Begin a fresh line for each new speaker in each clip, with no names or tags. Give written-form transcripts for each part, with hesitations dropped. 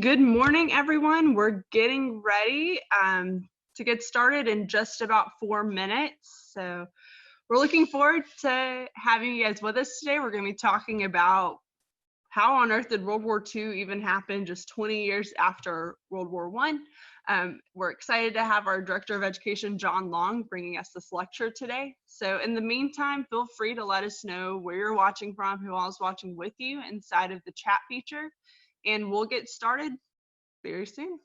Good morning, everyone. We're getting ready to get started in just about 4 minutes. So we're looking forward to having you guys with us today. We're going to be talking about how on earth did World War II even happen just 20 years after World War I. We're excited to have our Director of Education, John Long, bringing us this lecture today. So in the meantime, feel free to let us know where you're watching from, who else is watching with you inside of the chat feature, and we'll get started very soon.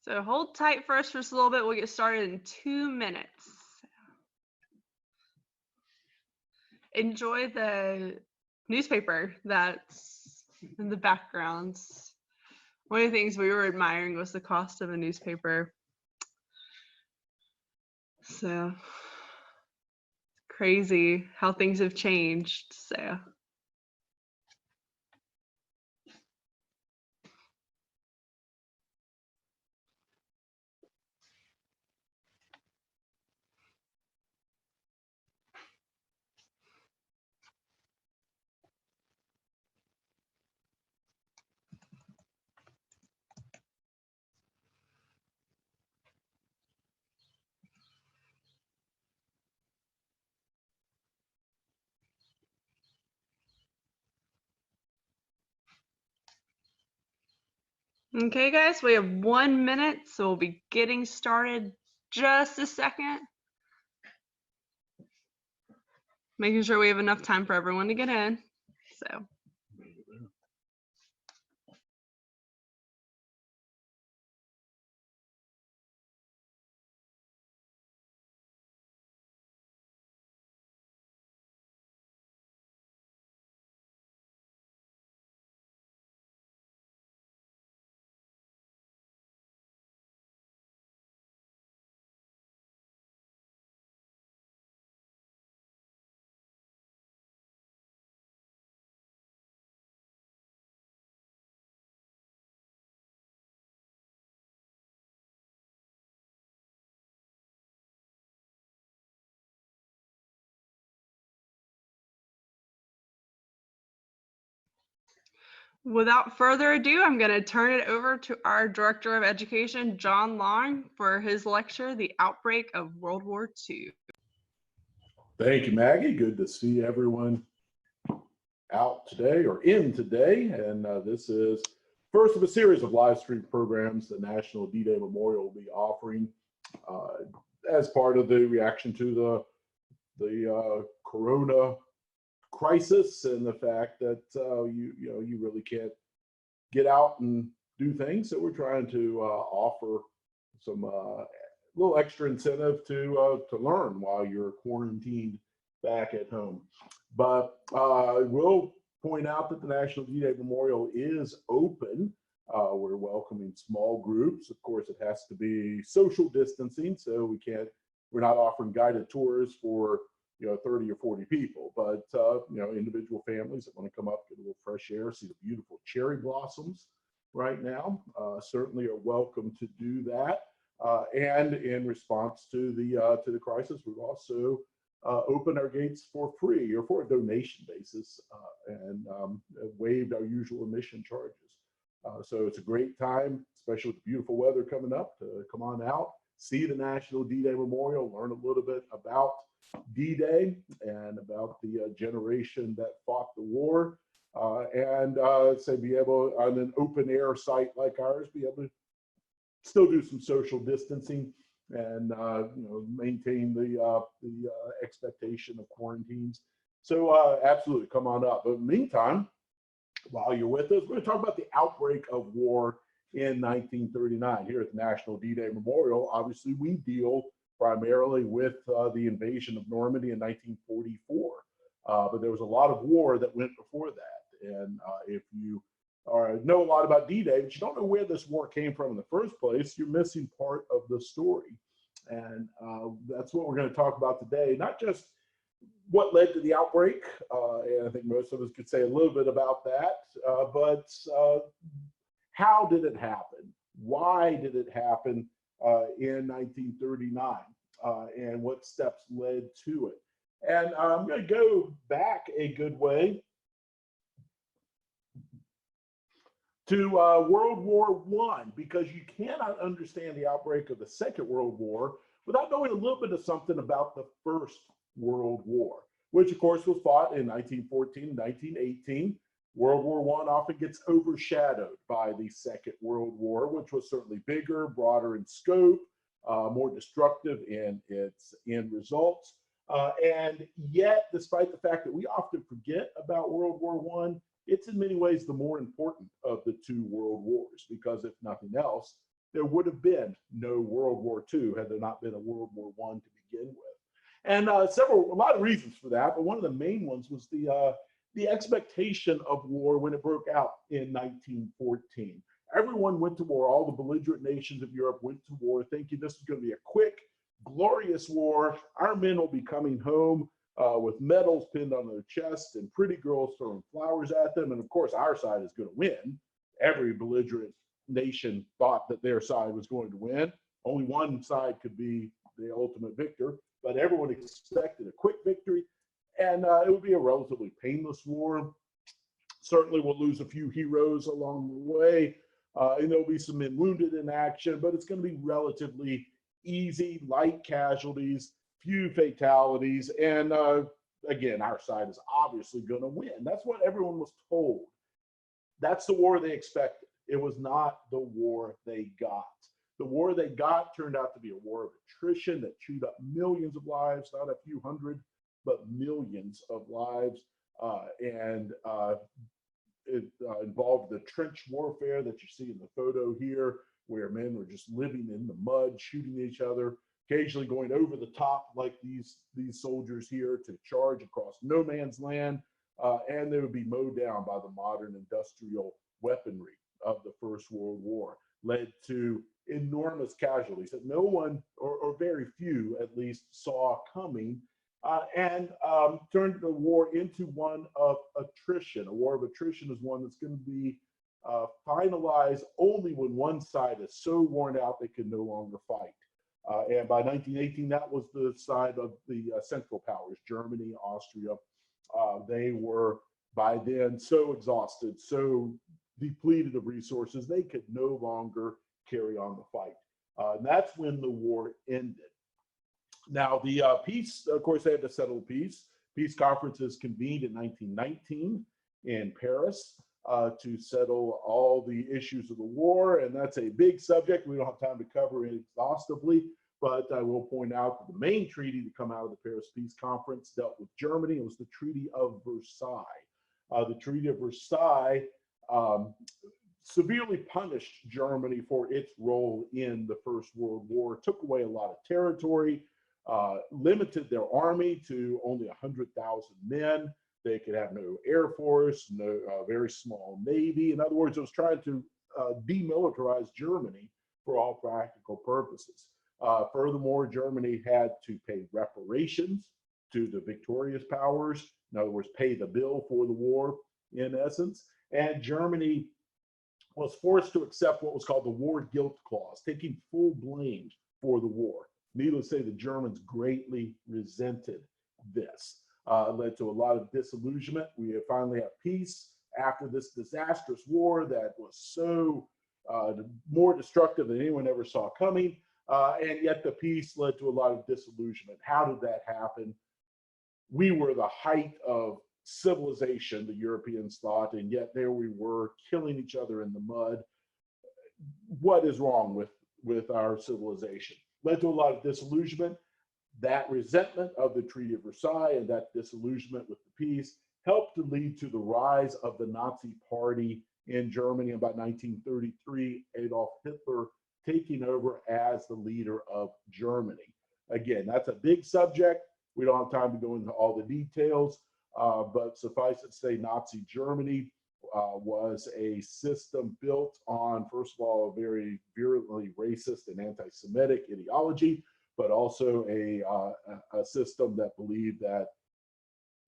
So hold tight for us for just a little bit. We'll get started in 2 minutes. Enjoy the newspaper that's in the background. One of the things we were admiring was the cost of a newspaper. So crazy how things have changed. So. Okay, guys, we have 1 minute, so we'll be getting started just a second. Making sure we have enough time for everyone to get in. So. Without further ado, I'm going to turn it over to our Director of Education, John Long, for his lecture, The Outbreak of World War II.
Thank you, Maggie. Good to see everyone out today or in today. And this is first of a series of live stream programs the National D-Day Memorial will be offering as part of the reaction to the Corona crisis and the fact that you really can't get out and do things. So we're trying to offer some little extra incentive to learn while you're quarantined back at home. But we'll point out that the National D-Day Memorial is open. We're welcoming small groups. Of course, it has to be social distancing, so we're not offering guided tours for 30 or 40 people, but individual families that want to come up, get a little fresh air, see the beautiful cherry blossoms right now, certainly are welcome to do that. And in response to the crisis, we've also opened our gates for free or for a donation basis and waived our usual admission charges. So it's a great time, especially with the beautiful weather coming up, to come on out, see the National D-Day Memorial, learn a little bit about D-Day and about the generation that fought the war, and say be able, on an open air site like ours, be able to still do some social distancing and you know, maintain the expectation of quarantines. So absolutely, come on up. But in the meantime, while you're with us, we're going to talk about the outbreak of war in 1939. Here at the National D-Day Memorial, obviously we deal primarily with the invasion of Normandy in 1944. But there was a lot of war that went before that. And if you know a lot about D-Day, but you don't know where this war came from in the first place, you're missing part of the story. And that's what we're going to talk about today. Not just what led to the outbreak, and I think most of us could say a little bit about that, but how did it happen? Why did it happen in 1939? And what steps led to it? And I'm going to go back a good way to World War I, because you cannot understand the outbreak of the Second World War without knowing a little bit of something about the First World War, which of course was fought in 1914 and 1918. World War I often gets overshadowed by the Second World War, which was certainly bigger, broader in scope, more destructive in its end results. And yet, despite the fact that we often forget about World War I, it's in many ways the more important of the two world wars, because if nothing else, there would have been no World War II had there not been a World War I to begin with. And a lot of reasons for that, but one of the main ones was the expectation of war when it broke out in 1914. Everyone went to war. All the belligerent nations of Europe went to war thinking this is going to be a quick, glorious war. Our men will be coming home with medals pinned on their chests and pretty girls throwing flowers at them. And of course, our side is going to win. Every belligerent nation thought that their side was going to win. Only one side could be the ultimate victor, but everyone expected a quick victory, and it would be a relatively painless war. Certainly we'll lose a few heroes along the way, and there'll be some men wounded in action, but it's going to be relatively easy, light casualties, few fatalities, and again, our side is obviously going to win. That's what everyone was told. That's the war they expected. It was not the war they got. The war they got turned out to be a war of attrition that chewed up millions of lives, not a few hundred, but millions of lives. And it involved the trench warfare that you see in the photo here, where men were just living in the mud, shooting each other, occasionally going over the top like these soldiers here to charge across no man's land, and they would be mowed down by the modern industrial weaponry of the First World War. Led to enormous casualties that no one, or very few at least, saw coming, and turned the war into one of attrition. A war of attrition is one that's going to be finalized only when one side is so worn out they can no longer fight. And by 1918, that was the side of the Central Powers, Germany, Austria. They were by then so exhausted, so depleted of resources, they could no longer carry on the fight. And that's when the war ended. Now, the peace, of course, they had to settle peace. Peace conferences convened in 1919 in Paris to settle all the issues of the war. And that's a big subject. We don't have time to cover it exhaustively, but I will point out that the main treaty to come out of the Paris Peace Conference dealt with Germany. It was the Treaty of Versailles. The Treaty of Versailles severely punished Germany for its role in the First World War, took away a lot of territory, limited their army to only 100,000 men. They could have no air force, no very small navy. In other words, it was trying to demilitarize Germany for all practical purposes. Furthermore, Germany had to pay reparations to the victorious powers. In other words, pay the bill for the war, in essence. And Germany was forced to accept what was called the War Guilt Clause, taking full blame for the war. Needless to say, the Germans greatly resented this. Led to a lot of disillusionment. We finally have peace after this disastrous war that was so more destructive than anyone ever saw coming. And yet the peace led to a lot of disillusionment. How did that happen? We were the height of civilization, the Europeans thought, and yet there we were killing each other in the mud. What is wrong with our civilization? Led to a lot of disillusionment. That resentment of the Treaty of Versailles and that disillusionment with the peace helped to lead to the rise of the Nazi Party in Germany in about 1933, Adolf Hitler taking over as the leader of Germany. Again, that's a big subject. We don't have time to go into all the details, but suffice it to say, Nazi Germany was a system built on, first of all, a very virulently racist and anti-Semitic ideology, but also a system that believed that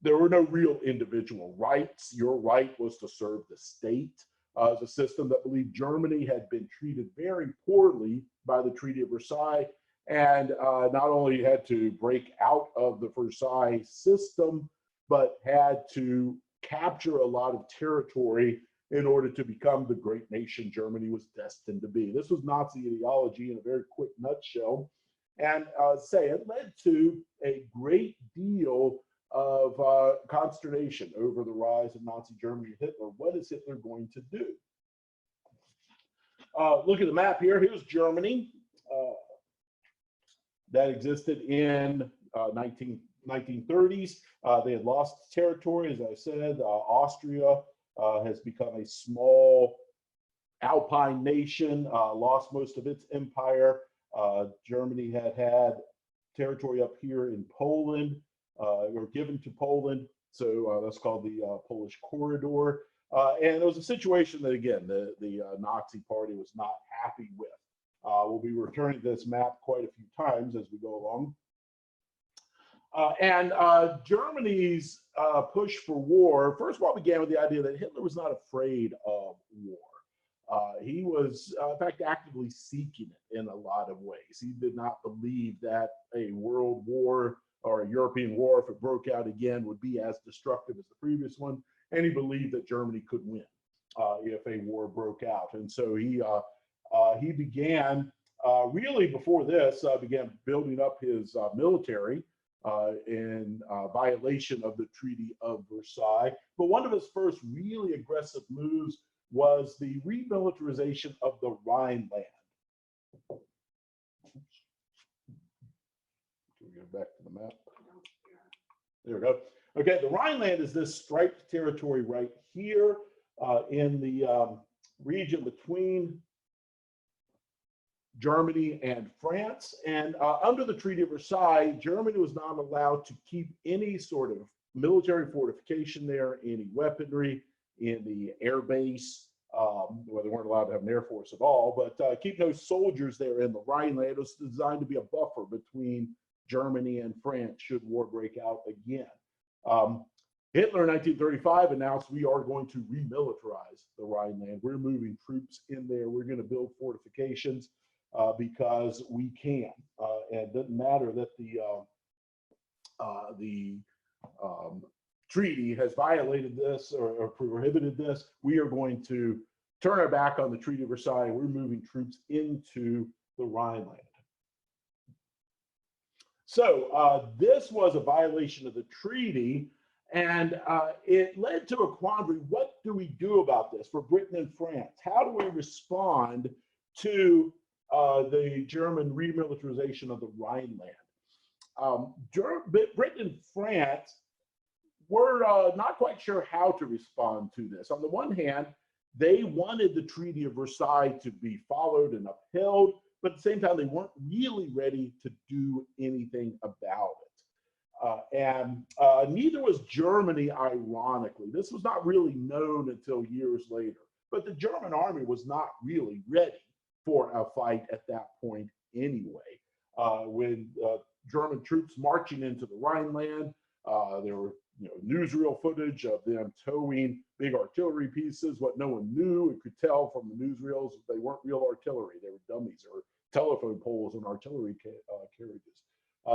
there were no real individual rights. Your right was to serve the state. It was a system that believed Germany had been treated very poorly by the Treaty of Versailles, and not only had to break out of the Versailles system, but had to capture a lot of territory in order to become the great nation Germany was destined to be. This was Nazi ideology in a very quick nutshell. And it led to a great deal of consternation over the rise of Nazi Germany and Hitler. What is Hitler going to do? Look at the map here. Here's Germany that existed in 1930s. They had lost territory, as I said. Austria has become a small Alpine nation, lost most of its empire. Germany had territory up here in Poland, or given to Poland. So that's called the Polish Corridor. And it was a situation that, again, the Nazi Party was not happy with. We'll be returning to this map quite a few times as we go along. Germany's push for war, first of all, began with the idea that Hitler was not afraid of war. He was, in fact, actively seeking it in a lot of ways. He did not believe that a world war or a European war, if it broke out again, would be as destructive as the previous one. And he believed that Germany could win if a war broke out. And so he began, really before this, began building up his military in violation of the Treaty of Versailles. But one of his first really aggressive moves was the remilitarization of the Rhineland. Can we go back to the map? There we go. Okay, the Rhineland is this striped territory right here in the region between Germany and France. And under the Treaty of Versailles, Germany was not allowed to keep any sort of military fortification there, any weaponry, in the air base, well, they weren't allowed to have an air force at all, but keep no soldiers there in the Rhineland. It was designed to be a buffer between Germany and France should war break out again. Hitler in 1935 announced we are going to remilitarize the Rhineland. We're moving troops in there. We're going to build fortifications because we can. And it doesn't matter that the treaty has violated this or prohibited this. We are going to turn our back on the Treaty of Versailles. We're moving troops into the Rhineland. So this was a violation of the treaty, and it led to a quandary. What do we do about this for Britain and France? How do we respond to the German remilitarization of the Rhineland? Britain and France were not quite sure how to respond to this. On the one hand, they wanted the Treaty of Versailles to be followed and upheld, but at the same time, they weren't really ready to do anything about it. Neither was Germany, ironically. This was not really known until years later, but the German army was not really ready for a fight at that point anyway. When German troops marching into the Rhineland, there were newsreel footage of them towing big artillery pieces. What no one knew and could tell from the newsreels, they weren't real artillery. They were dummies or telephone poles and artillery carriages.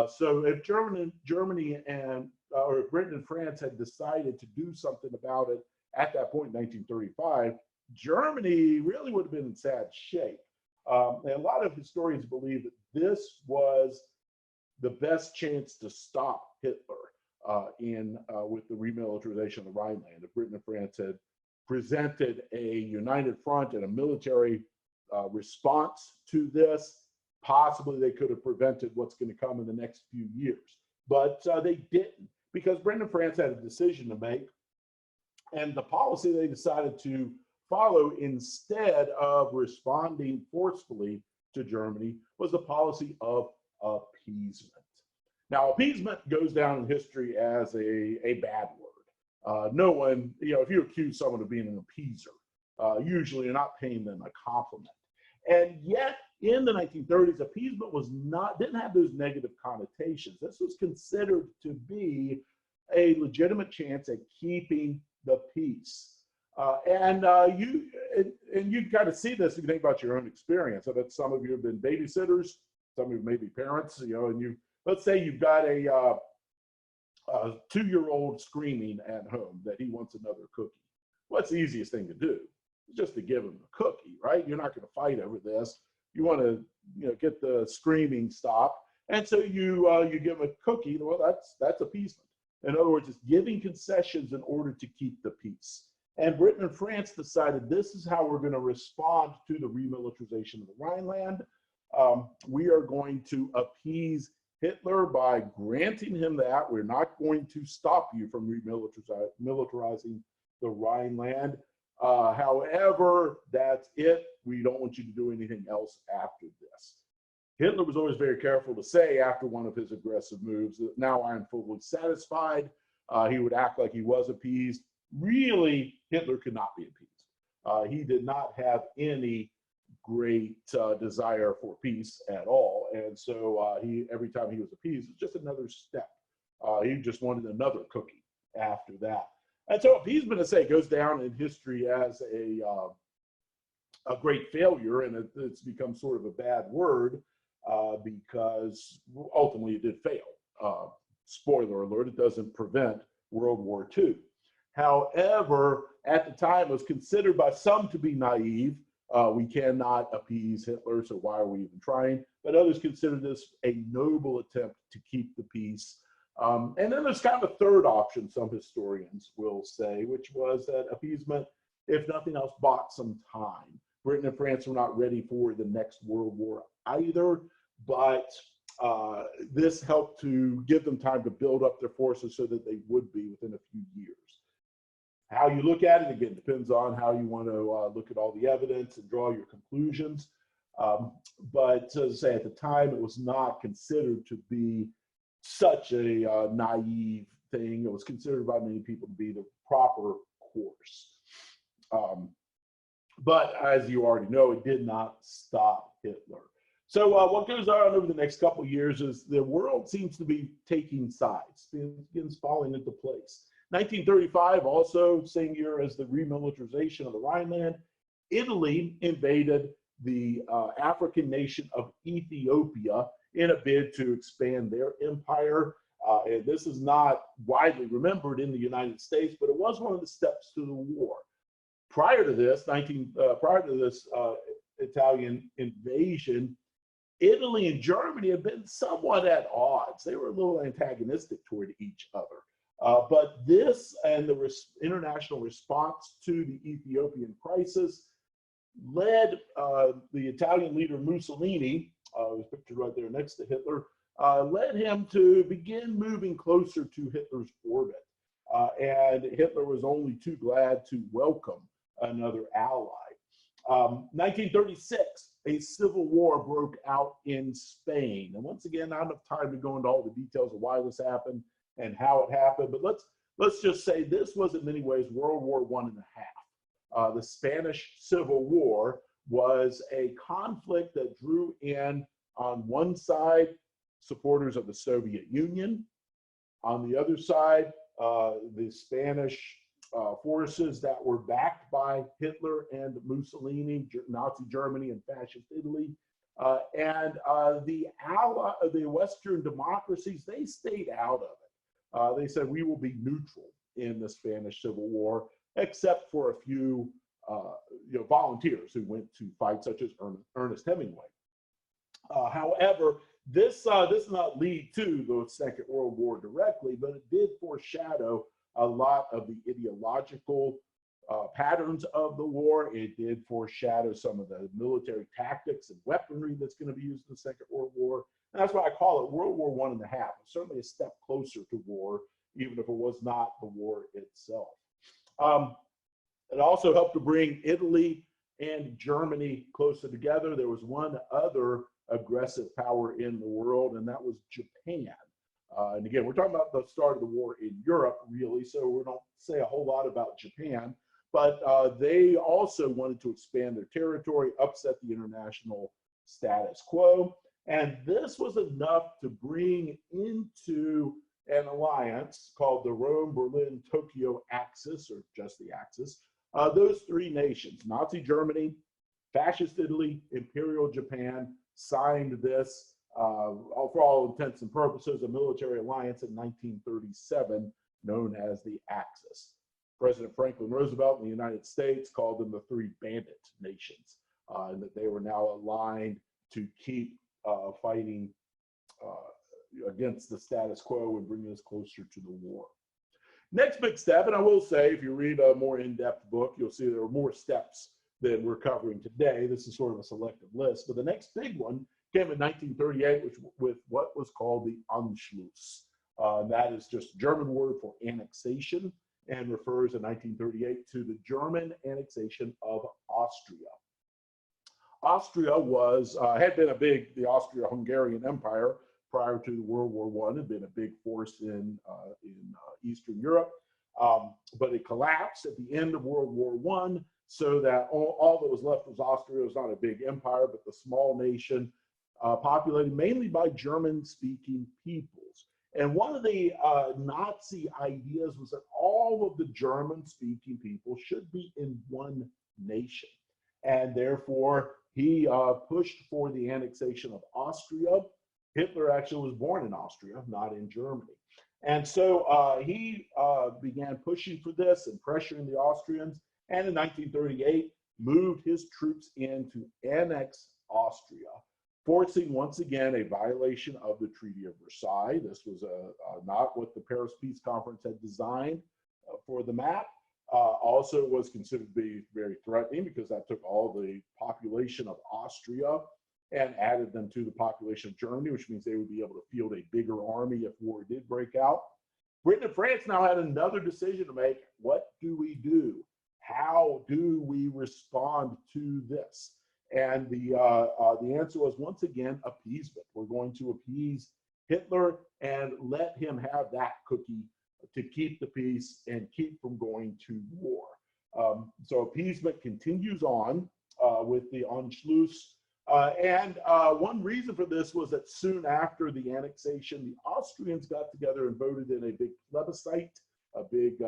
So if Germany and or Britain and France had decided to do something about it at that point in 1935, Germany really would have been in sad shape. And a lot of historians believe that this was the best chance to stop Hitler with the remilitarization of the Rhineland. If Britain and France had presented a united front and a military response to this, possibly they could have prevented what's going to come in the next few years. But they didn't, because Britain and France had a decision to make. And the policy they decided to follow instead of responding forcefully to Germany was the policy of appeasement. Now, appeasement goes down in history as a bad word. No one, if you accuse someone of being an appeaser, usually you're not paying them a compliment. And yet, in the 1930s, appeasement didn't have those negative connotations. This was considered to be a legitimate chance at keeping the peace. And you kind of see this if you think about your own experience. I bet some of you have been babysitters, some of you may be parents, and let's say you've got a 2-year-old screaming at home that he wants another cookie. What's the easiest thing to do? Just to give him a cookie, right? You're not going to fight over this. You want to, get the screaming stopped, and so you give him a cookie. Well, that's appeasement. In other words, it's giving concessions in order to keep the peace. And Britain and France decided this is how we're going to respond to the remilitarization of the Rhineland. We are going to appease Hitler by granting him that. We're not going to stop you from remilitarizing the Rhineland. However, that's it. We don't want you to do anything else after this. Hitler was always very careful to say after one of his aggressive moves that now I'm fully satisfied. He would act like he was appeased. Really, Hitler could not be appeased. He did not have any great desire for peace at all. And so every time he was appeased, it's just another step. He just wanted another cookie after that. And so appeasement, I say, goes down in history as a great failure, and it's become sort of a bad word because ultimately it did fail. Spoiler alert, it doesn't prevent World War II. However, at the time, it was considered by some to be naive. We cannot appease Hitler, so why are we even trying? But others consider this a noble attempt to keep the peace. And then there's kind of a third option, some historians will say, which was that appeasement, if nothing else, bought some time. Britain and France were not ready for the next World War either, but this helped to give them time to build up their forces so that they would be within a few years. How you look at it, again, depends on how you want to look at all the evidence and draw your conclusions. But as I say, at the time, it was not considered to be such a naive thing. It was considered by many people to be the proper course. But as you already know, it did not stop Hitler. So what goes on over the next couple of years is the world seems to be taking sides, begins falling into place. 1935, also same year as the remilitarization of the Rhineland, Italy invaded the African nation of Ethiopia in a bid to expand their empire. And this is not widely remembered in the United States, but it was one of the steps to the war. Prior to this, Italian invasion, Italy and Germany have been somewhat at odds. They were a little antagonistic toward each other. But this and the international response to the Ethiopian crisis led the Italian leader Mussolini, who's pictured right there next to Hitler, led him to begin moving closer to Hitler's orbit. And Hitler was only too glad to welcome another ally. 1936, a civil war broke out in Spain. And once again, not enough time to go into all the details of why this happened and how it happened, but let's just say this was in many ways World War I. The Spanish Civil War was a conflict that drew in, on one side, supporters of the Soviet Union, on the other side, the Spanish forces that were backed by Hitler and Mussolini, Nazi Germany and fascist Italy. The Western democracies, they stayed out of it. They said we will be neutral in the Spanish Civil War, except for a few volunteers who went to fight, such as Ernest Hemingway. However, this did not lead to the Second World War directly, but it did foreshadow a lot of the ideological patterns of the war. It did foreshadow some of the military tactics and weaponry that's going to be used in the Second World War. And that's why I call it World War I.5. It's certainly a step closer to war, even if it was not the war itself. It also helped to bring Italy and Germany closer together. There was one other aggressive power in the world, and that was Japan. And again, we're talking about the start of the war in Europe, really, so we don't say a whole lot about Japan. But they also wanted to expand their territory, upset the international status quo. And this was enough to bring into an alliance called the Rome-Berlin-Tokyo Axis, or just the Axis, those three nations, Nazi Germany, Fascist Italy, Imperial Japan, signed this, for all intents and purposes, a military alliance in 1937 known as the Axis. President Franklin Roosevelt in the United States called them the three bandit nations, and that they were now aligned to keep fighting against the status quo and bringing us closer to the war. Next big step, and I will say, if you read a more in-depth book, you'll see there are more steps than we're covering today. This is sort of a selective list, but the next big one came in 1938, with what was called the Anschluss. That is just a German word for annexation, and refers in 1938 to the German annexation of Austria. Austria had been the Austro-Hungarian Empire prior to World War I, had been a big force in Eastern Europe, but it collapsed at the end of World War I, so that all that was left was Austria. It was not a big empire, but the small nation populated mainly by German-speaking peoples. And one of the Nazi ideas was that all of the German-speaking people should be in one nation. And therefore, he pushed for the annexation of Austria. Hitler actually was born in Austria, not in Germany. And so he began pushing for this and pressuring the Austrians. And in 1938, moved his troops in to annex Austria, forcing once again a violation of the Treaty of Versailles. This was not what the Paris Peace Conference had designed for the map. Also was considered to be very threatening because that took all the population of Austria and added them to the population of Germany, which means they would be able to field a bigger army if war did break out. Britain and France now had another decision to make. What do we do? How do we respond to this? And the answer was, once again, appeasement. We're going to appease Hitler and let him have that cookie to keep the peace and keep from going to war. So appeasement continues on with the Anschluss. And one reason for this was that soon after the annexation, the Austrians got together and voted in a big plebiscite, a big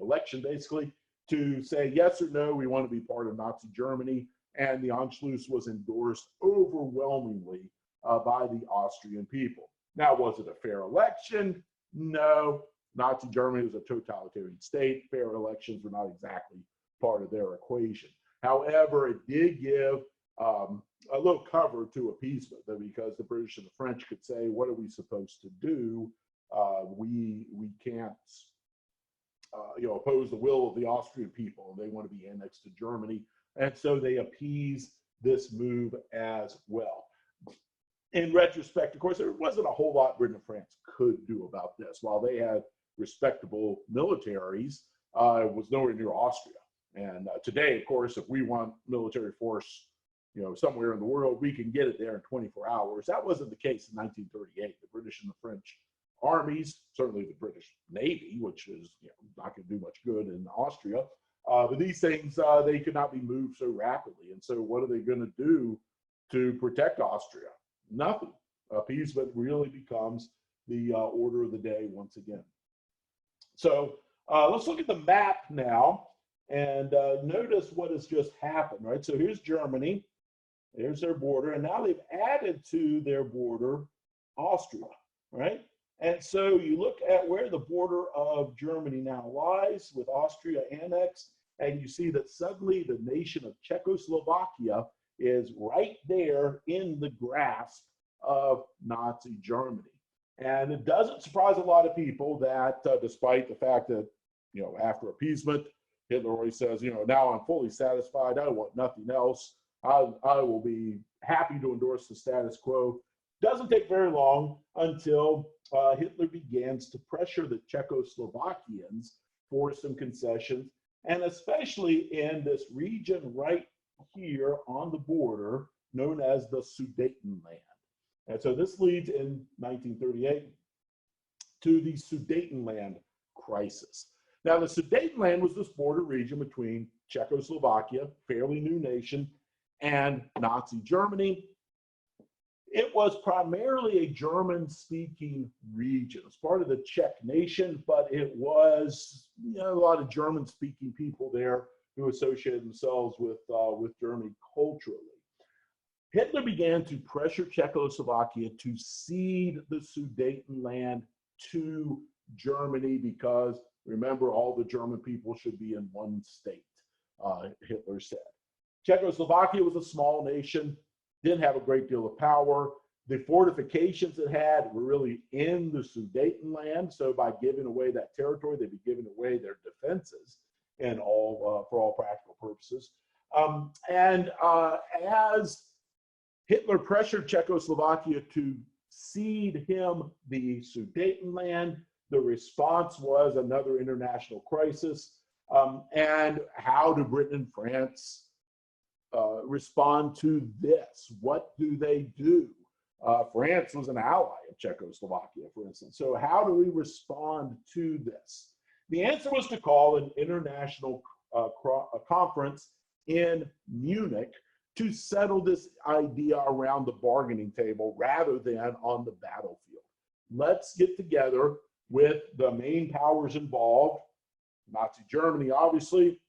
election basically, to say yes or no, we want to be part of Nazi Germany. And the Anschluss was endorsed overwhelmingly by the Austrian people. Now, was it a fair election? No. Nazi Germany was a totalitarian state. Fair elections were not exactly part of their equation. However, it did give a little cover to appeasement, because the British and the French could say, what are we supposed to do? We can't oppose the will of the Austrian people. They want to be annexed to Germany. And so they appease this move as well. In retrospect, of course, there wasn't a whole lot Britain and France could do about this. While they had respectable militaries, it was nowhere near Austria. And today, of course, if we want military force, somewhere in the world, we can get it there in 24 hours. That wasn't the case in 1938. The British and the French armies, certainly the British Navy, which is not going to do much good in Austria, but these things, they could not be moved so rapidly. And so what are they going to do to protect Austria? Nothing. Appeasement really becomes the order of the day once again. So let's look at the map now and notice what has just happened, right? So here's Germany. There's their border. And now they've added to their border Austria, right? And so you look at where the border of Germany now lies with Austria annexed, and you see that suddenly the nation of Czechoslovakia is right there in the grasp of Nazi Germany. And it doesn't surprise a lot of people that despite the fact that, after appeasement, Hitler always says, now I'm fully satisfied. I want nothing else. I will be happy to endorse the status quo. Doesn't take very long until Hitler begins to pressure the Czechoslovakians for some concessions, and especially in this region right here on the border known as the Sudetenland. And so this leads in 1938 to the Sudetenland crisis. Now, the Sudetenland was this border region between Czechoslovakia, fairly new nation, and Nazi Germany. It was primarily a German-speaking region. It's part of the Czech nation, but it was a lot of German-speaking people there who associated themselves with Germany culturally. Hitler began to pressure Czechoslovakia to cede the Sudetenland to Germany because, remember, all the German people should be in one state, Hitler said. Czechoslovakia was a small nation, didn't have a great deal of power. The fortifications it had were really in the Sudetenland, so by giving away that territory, they'd be giving away their defenses and for all practical purposes. As Hitler pressured Czechoslovakia to cede him the Sudetenland, the response was another international crisis. And how do Britain and France respond to this? What do they do? France was an ally of Czechoslovakia, for instance. So how do we respond to this? The answer was to call an international conference in Munich to settle this idea around the bargaining table rather than on the battlefield. Let's get together with the main powers involved, Nazi Germany, obviously,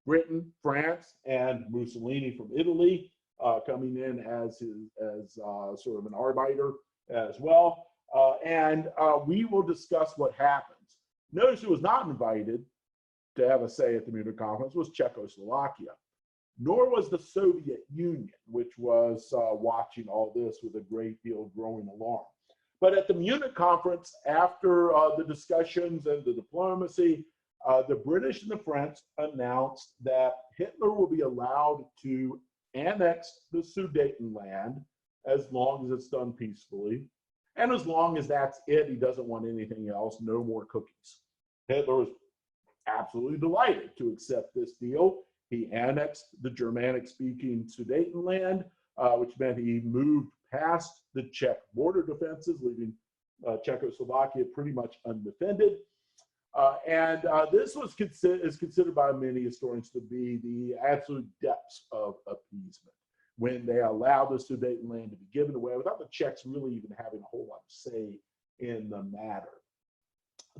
Britain, France, and Mussolini from Italy coming in as sort of an arbiter as well. And we will discuss what happens. Notice who was not invited to have a say at the Munich conference was Czechoslovakia, nor was the Soviet Union, which was watching all this with a great deal of growing alarm. But at the Munich conference, after the discussions and the diplomacy, the British and the French announced that Hitler will be allowed to annex the Sudetenland as long as it's done peacefully. And as long as that's it, he doesn't want anything else, no more cookies. Hitler was absolutely delighted to accept this deal. He annexed the Germanic-speaking Sudetenland, which meant he moved past the Czech border defenses, leaving Czechoslovakia pretty much undefended. This was is considered by many historians to be the absolute depths of appeasement, when they allowed the Sudetenland to be given away without the Czechs really even having a whole lot of say in the matter.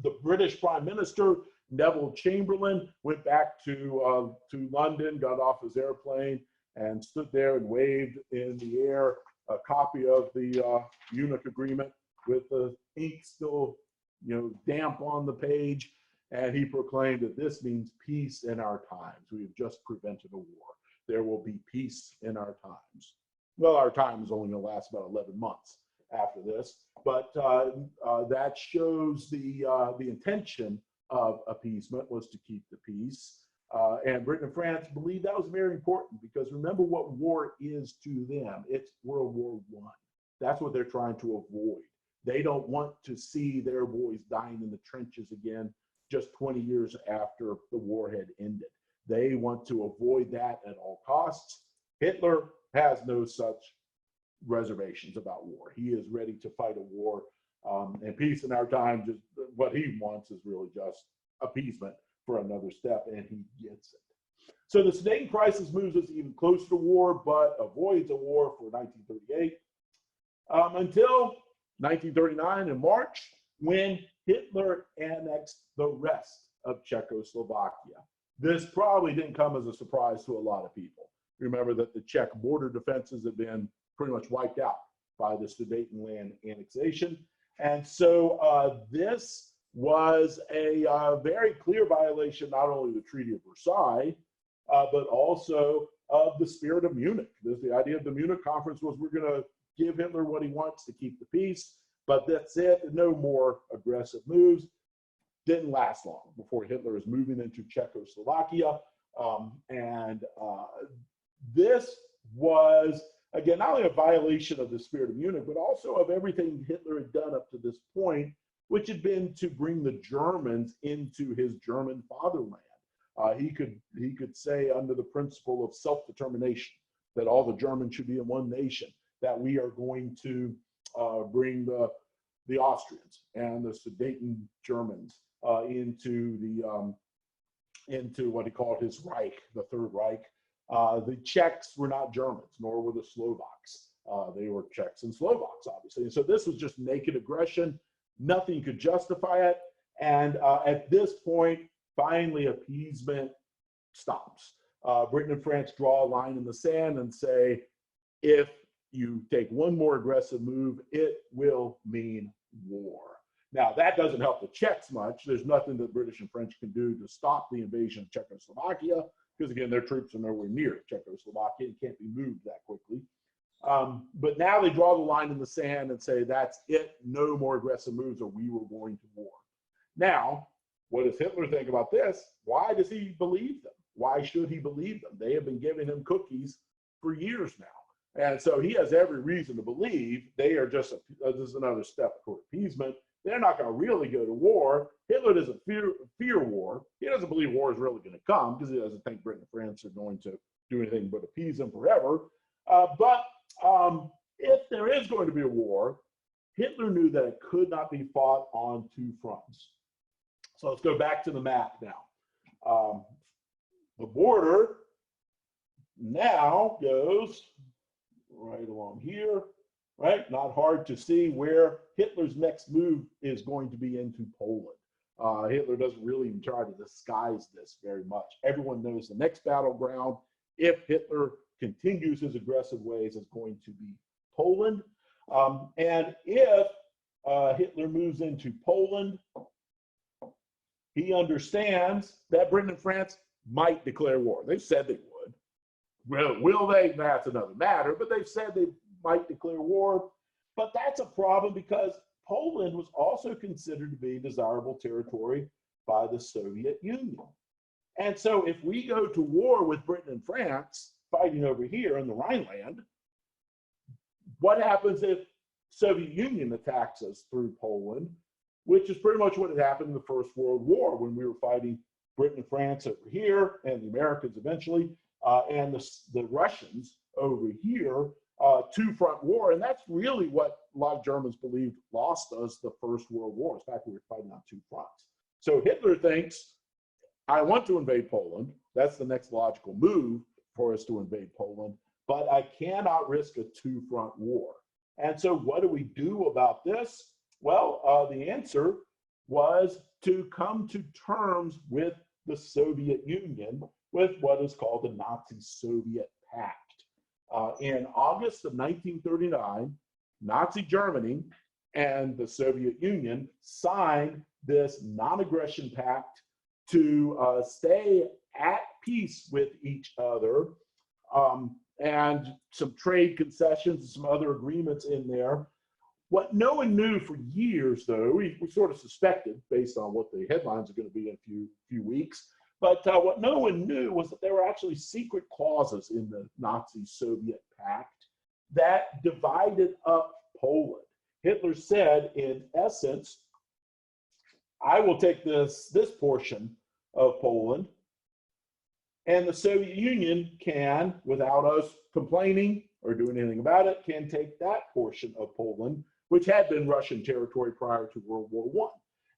The British Prime Minister, Neville Chamberlain, went back to London, got off his airplane, and stood there and waved in the air a copy of the Munich Agreement with the ink still damp on the page, and he proclaimed that this means peace in our times. We have just prevented a war. There will be peace in our times. Well, our time is only going to last about 11 months after this, but that shows the intention of appeasement was to keep the peace. And Britain and France believed that was very important, because remember what war is to them. It's World War I. That's what they're trying to avoid. They don't want to see their boys dying in the trenches again just 20 years after the war had ended. They want to avoid that at all costs. Hitler has no such reservations about war. He is ready to fight a war. And peace in our time, just what he wants is really just appeasement for another step, and he gets it. So the Sudeten crisis moves us even closer to war, but avoids a war for 1938 until 1939 in March, when Hitler annexed the rest of Czechoslovakia. This probably didn't come as a surprise to a lot of people. Remember that the Czech border defenses had been pretty much wiped out by the Sudetenland annexation. And so this was a very clear violation, not only of the Treaty of Versailles, but also of the spirit of Munich. The idea of the Munich Conference was we're going to give Hitler what he wants to keep the peace, but that's it, no more aggressive moves. Didn't last long before Hitler is moving into Czechoslovakia. This was, again, not only a violation of the spirit of Munich, but also of everything Hitler had done up to this point, which had been to bring the Germans into his German fatherland. He could say, under the principle of self-determination, that all the Germans should be in one nation, that we are going to bring the Austrians and the Sudeten Germans into what he called his Reich, the Third Reich. The Czechs were not Germans, nor were the Slovaks. They were Czechs and Slovaks, obviously. And so this was just naked aggression. Nothing could justify it. And at this point, finally, appeasement stops. Britain and France draw a line in the sand and say, if you take one more aggressive move, it will mean war. Now, that doesn't help the Czechs much. There's nothing that British and French can do to stop the invasion of Czechoslovakia, because, again, their troops are nowhere near Czechoslovakia and can't be moved that quickly. But now they draw the line in the sand and say, that's it, no more aggressive moves or we will go into war. Now, what does Hitler think about this? Why does he believe them? Why should he believe them? They have been giving him cookies for years now. And so he has every reason to believe they are just, this is another step toward appeasement. They're not going to really go to war. Hitler doesn't fear war. He doesn't believe war is really going to come because he doesn't think Britain and France are going to do anything but appease him forever. But if there is going to be a war, Hitler knew that it could not be fought on two fronts. So let's go back to the map now. The border now goes right along here, right? Not hard to see where Hitler's next move is going to be into Poland. Hitler doesn't really even try to disguise this very much. Everyone knows the next battleground, if Hitler continues his aggressive ways, is going to be Poland. And if Hitler moves into Poland, he understands that Britain and France might declare war. They've said they would. Well, will they? That's another matter, but they've said they might declare war. But that's a problem because Poland was also considered to be desirable territory by the Soviet Union. And so if we go to war with Britain and France, fighting over here in the Rhineland, what happens if Soviet Union attacks us through Poland, which is pretty much what had happened in the First World War when we were fighting Britain and France over here, and the Americans eventually, and the Russians over here, two-front war. And that's really what a lot of Germans believed lost us the First World War. In fact, we were fighting on two fronts. So Hitler thinks, I want to invade Poland. That's the next logical move for us to invade Poland, but I cannot risk a two-front war. And so what do we do about this? Well, the answer was to come to terms with the Soviet Union with what is called the Nazi-Soviet Pact. In August of 1939, Nazi Germany and the Soviet Union signed this non-aggression pact to stay at peace with each other, and some trade concessions and some other agreements in there. What no one knew for years, though, we sort of suspected based on what the headlines are going to be in a few weeks, but what no one knew was that there were actually secret clauses in the Nazi-Soviet Pact that divided up Poland. Hitler said, in essence, I will take this portion of Poland, and the Soviet Union can, without us complaining or doing anything about it, can take that portion of Poland, which had been Russian territory prior to World War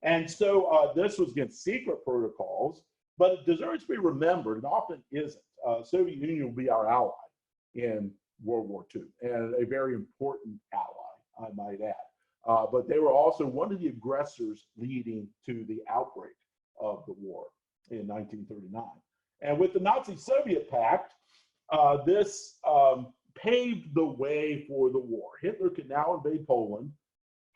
I. And so this was against secret protocols, but it deserves to be remembered, and often isn't. Soviet Union will be our ally in World War II, and a very important ally, I might add. But they were also one of the aggressors leading to the outbreak of the war in 1939. And with the Nazi-Soviet Pact, This paved the way for the war. Hitler can now invade Poland.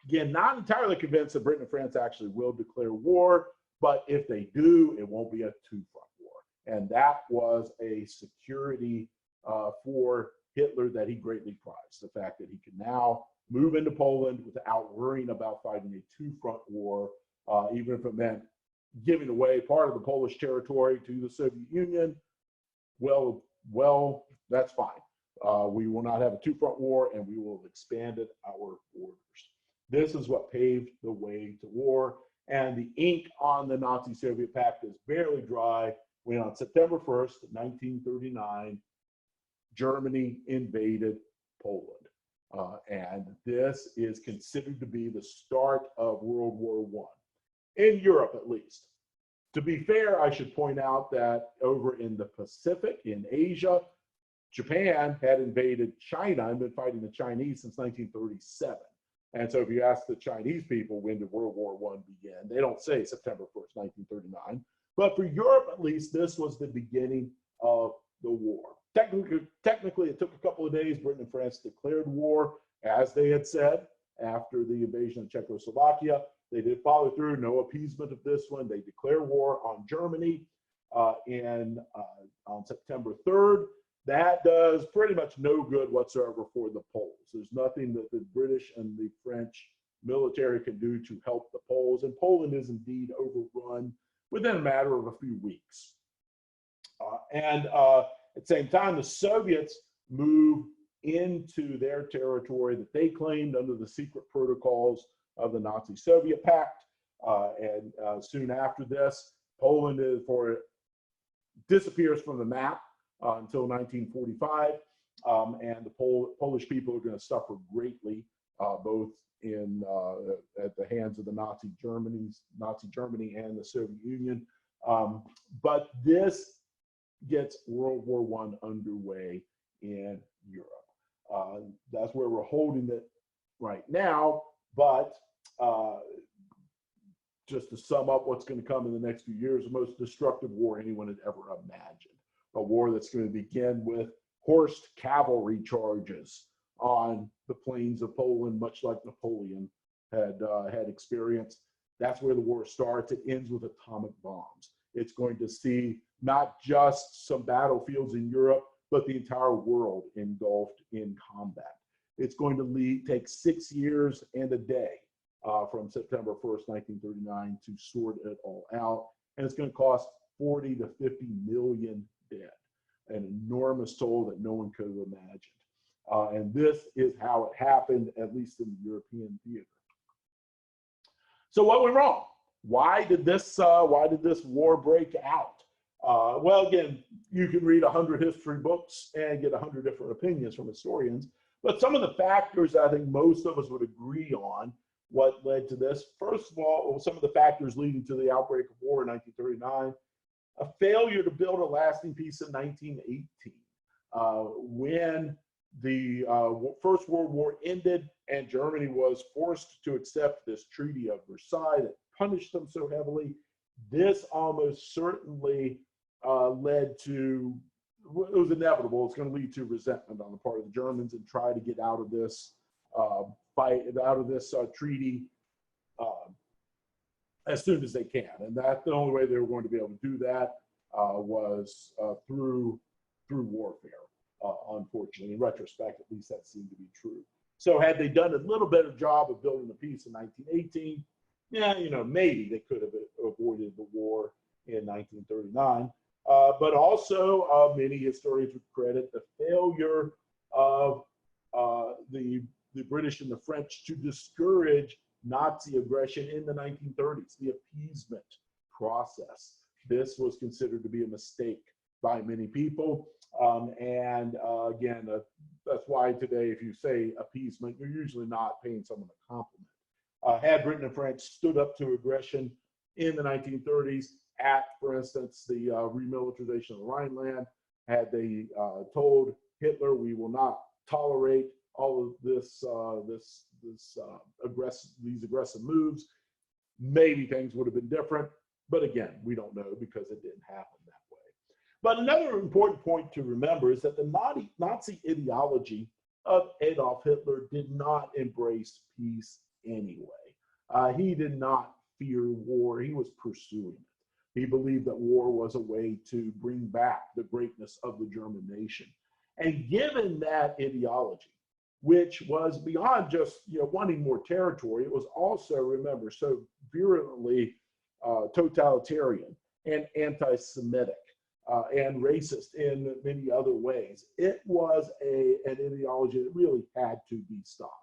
Again, not entirely convinced that Britain and France actually will declare war, but if they do, it won't be a two-front war. And that was a security for Hitler that he greatly prized, the fact that he can now move into Poland without worrying about fighting a two-front war, even if it meant giving away part of the Polish territory to the Soviet Union. Well, that's fine. We will not have a two-front war, and we will have expanded our borders. This is what paved the way to war, and the ink on the Nazi-Soviet Pact is barely dry when on September 1st, 1939, Germany invaded Poland. And this is considered to be the start of World War I, in Europe at least. To be fair, I should point out that over in the Pacific, in Asia, Japan had invaded China and been fighting the Chinese since 1937. And so if you ask the Chinese people when did World War I begin, they don't say September 1st, 1939. But for Europe, at least, this was the beginning of the war. Technically, it took a couple of days. Britain and France declared war, as they had said, after the invasion of Czechoslovakia. They did follow through, no appeasement of this one. They declare war on Germany on September 3rd. That does pretty much no good whatsoever for the Poles. There's nothing that the British and the French military can do to help the Poles. And Poland is indeed overrun within a matter of a few weeks. At the same time, the Soviets move into their territory that they claimed under the secret protocols of the Nazi-Soviet Pact. Soon after this, Poland disappears from the map until 1945. And the Polish people are going to suffer greatly, both at the hands of the Nazi Germany and the Soviet Union. But this gets World War I underway in Europe. That's where we're holding it right now. But just to sum up what's going to come in the next few years, the most destructive war anyone had ever imagined. A war that's going to begin with horsed cavalry charges on the plains of Poland, much like Napoleon had experienced. That's where the war starts. It ends with atomic bombs. It's going to see not just some battlefields in Europe, but the entire world engulfed in combat. It's going to take 6 years and a day from September 1st, 1939 to sort it all out. And it's going to cost 40 to 50 million dead, an enormous toll that no one could have imagined. And this is how it happened, at least in the European theater. So what went wrong? Why did this war break out? Well, again, you can read 100 history books and get 100 different opinions from historians. But some of the factors I think most of us would agree on what led to this. First of all, some of the factors leading to the outbreak of war in 1939, a failure to build a lasting peace in 1918. When the First World War ended and Germany was forced to accept this Treaty of Versailles that punished them so heavily, this almost certainly led to, it was inevitable, it's going to lead to resentment on the part of the Germans and try to get out of this treaty as soon as they can. And that's the only way they were going to be able to do that was through warfare, unfortunately. In retrospect, at least that seemed to be true. So had they done a little better job of building a peace in 1918, yeah, maybe they could have avoided the war in 1939. But also, many historians would credit the failure of the British and the French to discourage Nazi aggression in the 1930s, the appeasement process. This was considered to be a mistake by many people. Again, that's why today, if you say appeasement, you're usually not paying someone a compliment. Had Britain and France stood up to aggression in the 1930s at, for instance, the remilitarization of the Rhineland, had they told Hitler, we will not tolerate all of these aggressive moves, maybe things would have been different. But again, we don't know because it didn't happen that way. But another important point to remember is that the Nazi ideology of Adolf Hitler did not embrace peace anyway. He did not fear war, he was pursuing it. He believed that war was a way to bring back the greatness of the German nation. And given that ideology, which was beyond just wanting more territory, it was also, remember, so virulently totalitarian and anti-Semitic and racist in many other ways. It was an ideology that really had to be stopped.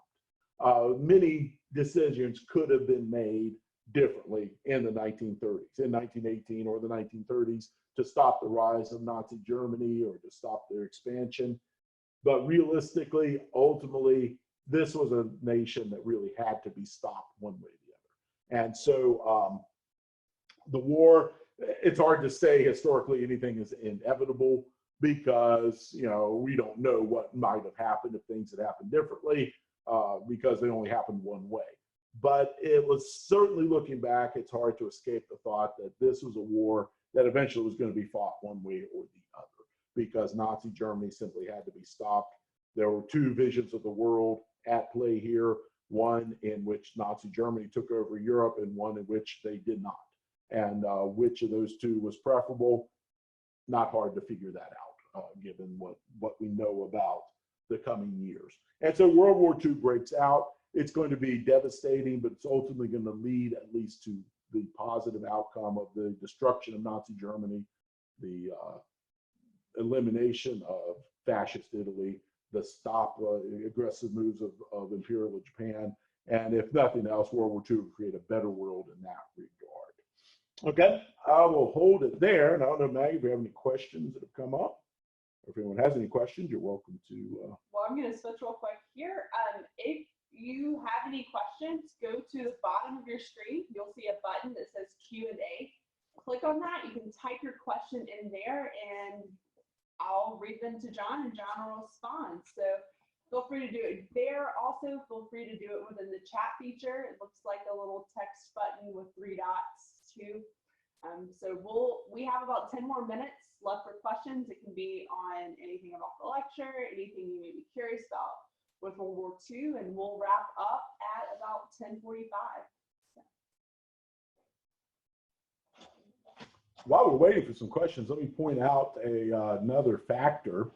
Many decisions could have been made differently in the 1930s, in 1918 or the 1930s, to stop the rise of Nazi Germany or to stop their expansion. But realistically, ultimately, this was a nation that really had to be stopped one way or the other. And so the war, it's hard to say historically anything is inevitable because, we don't know what might have happened if things had happened differently because they only happened one way. But it was certainly, looking back, it's hard to escape the thought that this was a war that eventually was going to be fought one way or the other because Nazi Germany simply had to be stopped. There were two visions of the world at play here, one in which Nazi Germany took over Europe and one in which they did not. And which of those two was preferable, not hard to figure that out, given what we know about the coming years. And so World War II breaks out. It's going to be devastating, but it's ultimately going to lead at least to the positive outcome of the destruction of Nazi Germany, the elimination of fascist Italy, the stop aggressive moves of Imperial Japan, and if nothing else, World War II will create a better world in that regard. Okay, I will hold it there. And I don't know, Maggie, if you have any questions that have come up, or if anyone has any questions, you're welcome to.
Well, I'm going to switch real quick here. If you have any questions, go to the bottom of your screen. You'll see a button that says Q&A. Click on that. You can type your question in there, and I'll read them to John, and John will respond. So feel free to do it there. Also, feel free to do it within the chat feature. It looks like a little text button with 3 dots too. So we have about 10 more minutes left for questions. It can be on anything about the lecture, anything you may be curious about with World War II, and we'll wrap up at about 10:45.
While we're waiting for some questions, let me point out another factor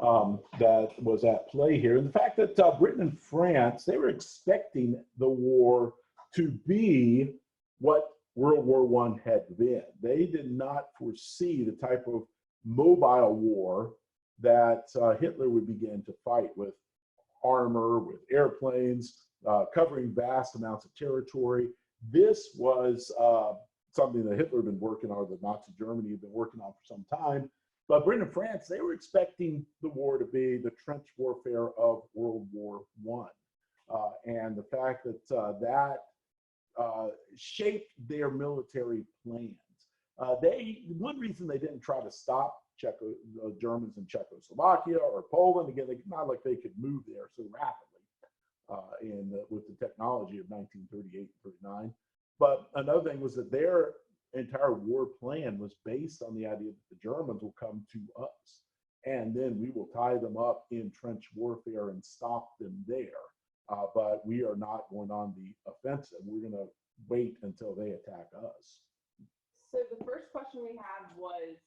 that was at play here. And the fact that Britain and France, they were expecting the war to be what World War I had been. They did not foresee the type of mobile war that Hitler would begin to fight with armor, with airplanes, covering vast amounts of territory. This was something that Hitler had been working on, the Nazi Germany had been working on for some time. But Britain and France, they were expecting the war to be the trench warfare of World War I. And the fact that that shaped their military plans. One reason they didn't try to stop Germans in Czechoslovakia or Poland, again, not like they could move there so rapidly with the technology of 1938 and 39. But another thing was that their entire war plan was based on the idea that the Germans will come to us, and then we will tie them up in trench warfare and stop them there. But we are not going on the offensive. We're going to wait until they attack us.
So the first question we had was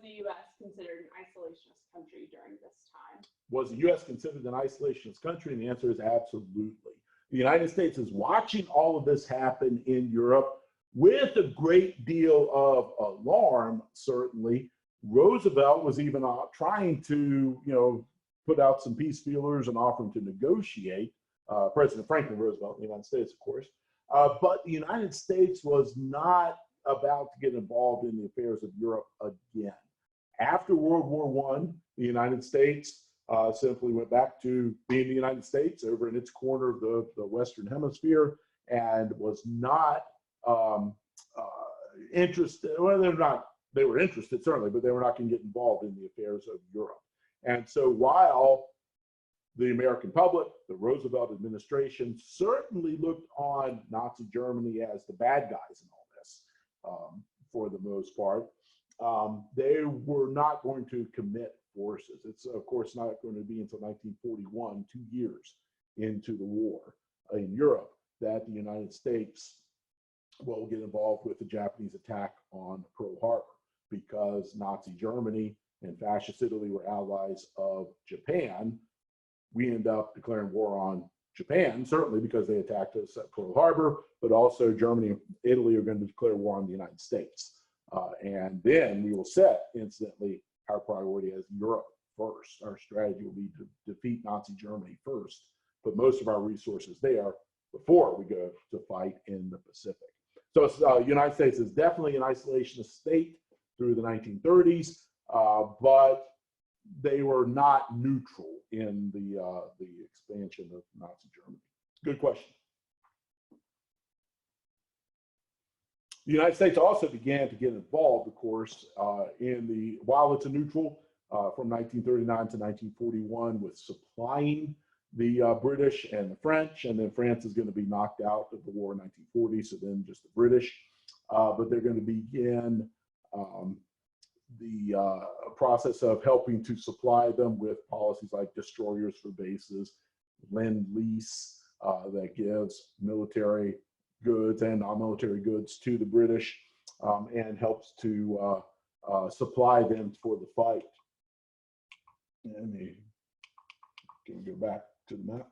the U.S. considered an isolationist country during this time?
Was the U.S. considered an isolationist country? And the answer is absolutely. The United States is watching all of this happen in Europe with a great deal of alarm, certainly. Roosevelt was even trying to, put out some peace feelers and offering to negotiate. President Franklin Roosevelt in the United States, of course. But the United States was not about to get involved in the affairs of Europe again. After World War I, the United States simply went back to being the United States over in its corner of the Western Hemisphere and was not interested. Well, they were interested certainly, but they were not going to get involved in the affairs of Europe. And so while the American public, the Roosevelt administration, certainly looked on Nazi Germany as the bad guys in all this, for the most part, they were not going to commit forces. It's, of course, not going to be until 1941, 2 years into the war in Europe, that the United States will get involved with the Japanese attack on Pearl Harbor, because Nazi Germany and Fascist Italy were allies of Japan. We end up declaring war on Japan, certainly because they attacked us at Pearl Harbor, but also Germany and Italy are going to declare war on the United States. And then we will set, incidentally, our priority as Europe first. Our strategy will be to defeat Nazi Germany first, put most of our resources there before we go to fight in the Pacific. So United States is definitely an isolationist state through the 1930s, but they were not neutral in the expansion of Nazi Germany. Good question. The United States also began to get involved, of course, while it's a neutral, from 1939 to 1941, with supplying the British and the French, and then France is going to be knocked out of the war in 1940, so then just the British. But they're going to begin the process of helping to supply them with policies like destroyers for bases, lend-lease that gives military goods and non-military goods to the British, and helps to supply them for the fight. And can we go back to the map?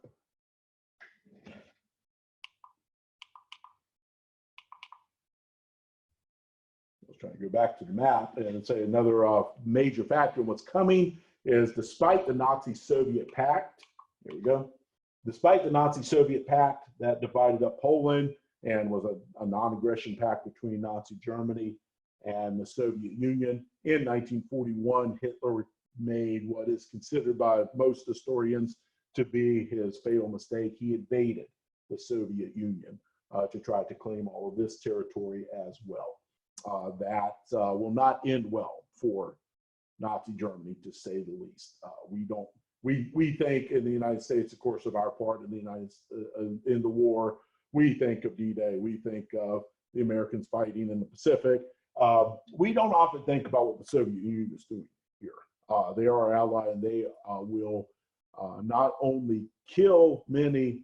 Let's try to go back to the map and say another major factor in what's coming is, despite the Nazi-Soviet Pact, there we go, despite the Nazi-Soviet Pact that divided up Poland and was a non-aggression pact between Nazi Germany and the Soviet Union, in 1941, Hitler made what is considered by most historians to be his fatal mistake. He invaded the Soviet Union to try to claim all of this territory as well. That will not end well for Nazi Germany, to say the least. We think in the United States, of course, of our part in in the war. We think of D-Day. We think of the Americans fighting in the Pacific. We don't often think about what the Soviet Union is doing here. They are our ally, and they will not only kill many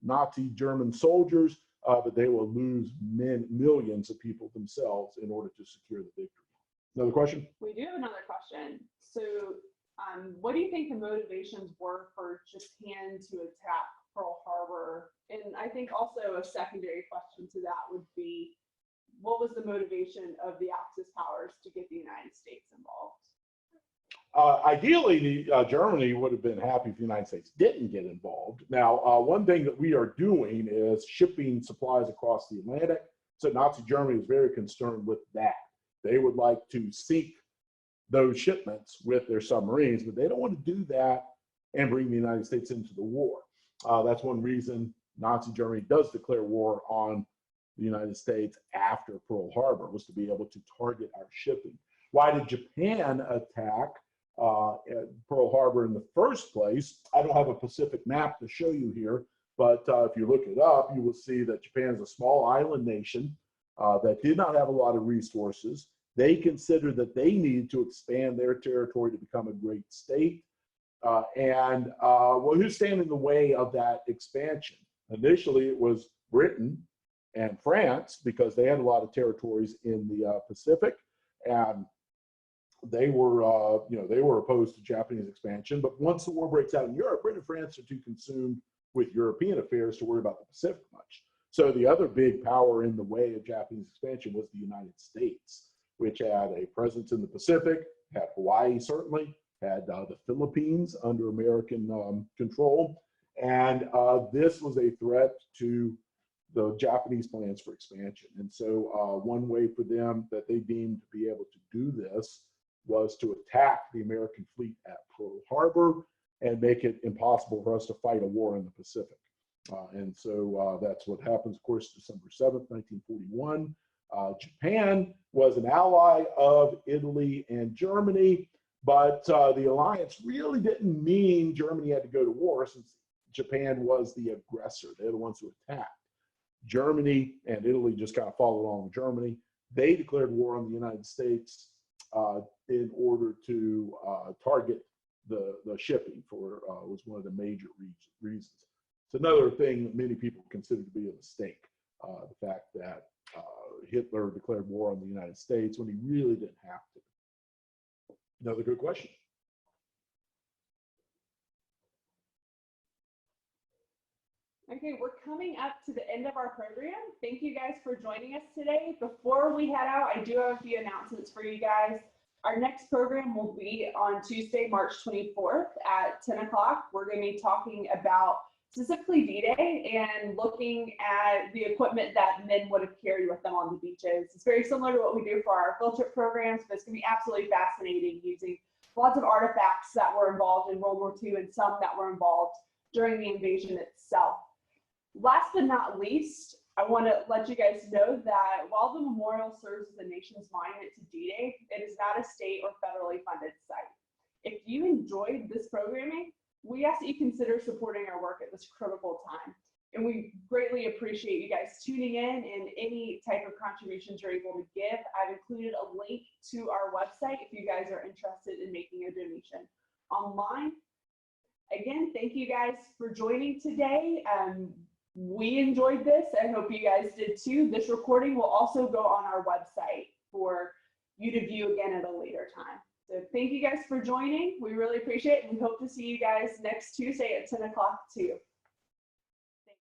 Nazi German soldiers, but they will lose millions of people themselves in order to secure the victory. Another question?
We do have another question. So what do you think the motivations were for Japan to attack Pearl Harbor? And I think also a secondary question to that would be, what was the motivation of the Axis powers to get the United States involved?
Ideally, Germany would have been happy if the United States didn't get involved. Now, one thing that we are doing is shipping supplies across the Atlantic. So Nazi Germany is very concerned with that. They would like to sink those shipments with their submarines, but they don't want to do that and bring the United States into the war. That's one reason Nazi Germany does declare war on the United States after Pearl Harbor, was to be able to target our shipping. Why did Japan attack at Pearl Harbor in the first place? I don't have a Pacific map to show you here, but if you look it up, you will see that Japan is a small island nation that did not have a lot of resources. They considered that they needed to expand their territory to become a great state. Well, who's standing in the way of that expansion? Initially, it was Britain and France, because they had a lot of territories in the Pacific, and they were, they were opposed to Japanese expansion. But once the war breaks out in Europe, Britain and France are too consumed with European affairs to worry about the Pacific much. So the other big power in the way of Japanese expansion was the United States, which had a presence in the Pacific, had Hawaii certainly, had the Philippines under American control. And this was a threat to the Japanese plans for expansion. And so one way for them that they deemed to be able to do this was to attack the American fleet at Pearl Harbor and make it impossible for us to fight a war in the Pacific. And so that's what happens, of course, December 7th, 1941. Japan was an ally of Italy and Germany, but the alliance really didn't mean Germany had to go to war, since Japan was the aggressor. They're the ones who attacked. Germany and Italy just kind of followed along with Germany. They declared war on the United States in order to target the shipping for was one of the major reasons. It's another thing that many people consider to be a mistake, the fact that Hitler declared war on the United States when he really didn't have to. Another good question.
Okay, we're coming up to the end of our program. Thank you guys for joining us today. Before we head out, I do have a few announcements for you guys. Our next program will be on Tuesday, March 24th at 10 o'clock. We're going to be talking about specifically D-Day and looking at the equipment that men would have carried with them on the beaches. It's very similar to what we do for our field trip programs, but it's going to be absolutely fascinating, using lots of artifacts that were involved in World War II and some that were involved during the invasion itself. Last but not least, I want to let you guys know that while the memorial serves as the nation's monument to D-Day, it is not a state or federally funded site. If you enjoyed this programming, we ask that you consider supporting our work at this critical time. And we greatly appreciate you guys tuning in and any type of contributions you're able to give. I've included a link to our website if you guys are interested in making a donation online. Again, thank you guys for joining today. We enjoyed this. I hope you guys did too. This recording will also go on our website for you to view again at a later time. So thank you guys for joining. We really appreciate it, and we hope to see you guys next Tuesday at 10 o'clock too.